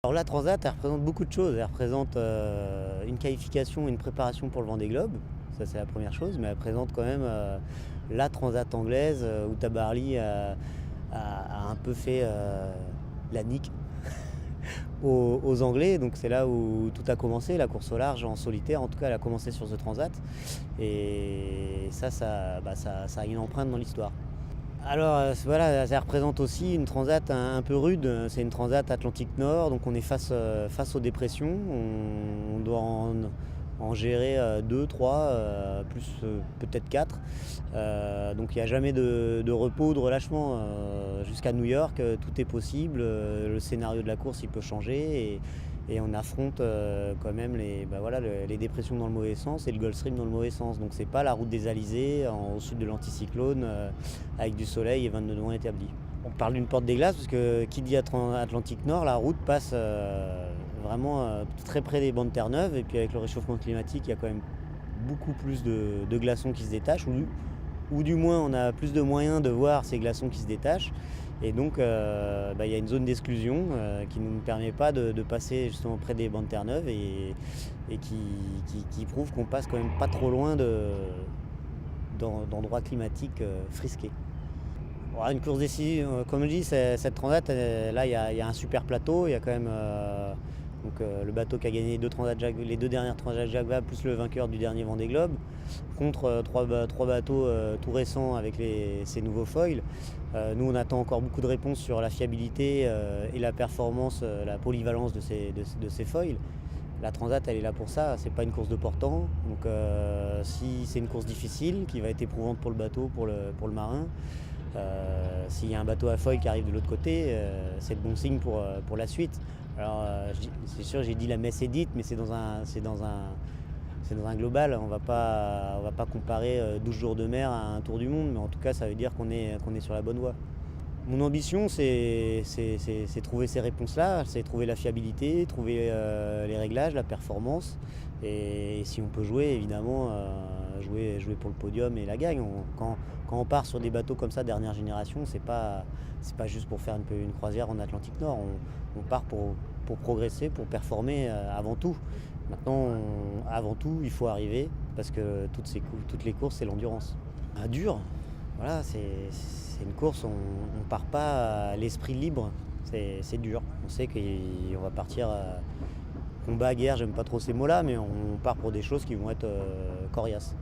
Alors la Transat, elle représente beaucoup de choses. Elle représente une qualification, une préparation pour le Vendée Globe. Ça, c'est la première chose. Mais elle présente quand même la Transat anglaise où Tabarly a un peu fait la nique aux Anglais. Donc c'est là où tout a commencé. La course au large en solitaire, en tout cas, elle a commencé sur ce Transat. Et ça a une empreinte dans l'histoire. Alors voilà, ça représente aussi une transat un peu rude. C'est une transat Atlantique Nord, donc on est face aux dépressions. On doit en gérer 2, 3, plus peut-être 4. Donc il n'y a jamais de repos, de relâchement. Jusqu'à New York, tout est possible. Le scénario de la course, il peut changer. Et on affronte quand même les dépressions dans le mauvais sens et le Gulf Stream dans le mauvais sens. Donc c'est pas la route des Alizés au sud de l'anticyclone avec du soleil et 22 degrés établis. On parle d'une porte des glaces parce que qui dit Atlantique Nord, la route passe vraiment très près des bancs de Terre-Neuve. Et puis avec le réchauffement climatique, il y a quand même beaucoup plus de glaçons qui se détachent, ou du moins on a plus de moyens de voir ces glaçons qui se détachent. Et donc il y a une zone d'exclusion qui ne nous permet pas de passer justement près des bancs de Terre-Neuve et qui prouve qu'on passe quand même pas trop loin d'endroits climatiques frisqués. Bon, une course décisive, comme je dis, cette transat, là il y a un super plateau, il y a quand même le bateau qui a gagné les deux dernières transats Jacques Vabre plus le vainqueur du dernier Vendée Globe, contre trois bateaux tout récents avec ces nouveaux foils. Nous on attend encore beaucoup de réponses sur la fiabilité et la performance, la polyvalence de ces foils. La Transat elle est là pour ça, c'est pas une course de portant. Donc si c'est une course difficile qui va être éprouvante pour le bateau, pour le marin, s'il y a un bateau à foil qui arrive de l'autre côté, c'est de bon signe pour la suite. Alors c'est sûr, j'ai dit la messe est dite, mais c'est dans un global. On va pas comparer 12 jours de mer à un tour du monde, mais en tout cas ça veut dire qu'on est sur la bonne voie. Mon ambition, c'est trouver ces réponses-là, c'est trouver la fiabilité, trouver les réglages, la performance. Et si on peut jouer, évidemment, jouer pour le podium et la gagne. Quand on part sur des bateaux comme ça, dernière génération, c'est pas juste pour faire une croisière en Atlantique Nord. On part pour progresser, pour performer avant tout. Maintenant, avant tout, il faut arriver, parce que toutes les courses, c'est l'endurance. Dur, voilà, c'est une course, on ne part pas à l'esprit libre, c'est dur. On sait qu'on va partir combat, guerre, j'aime pas trop ces mots-là, mais on part pour des choses qui vont être coriaces.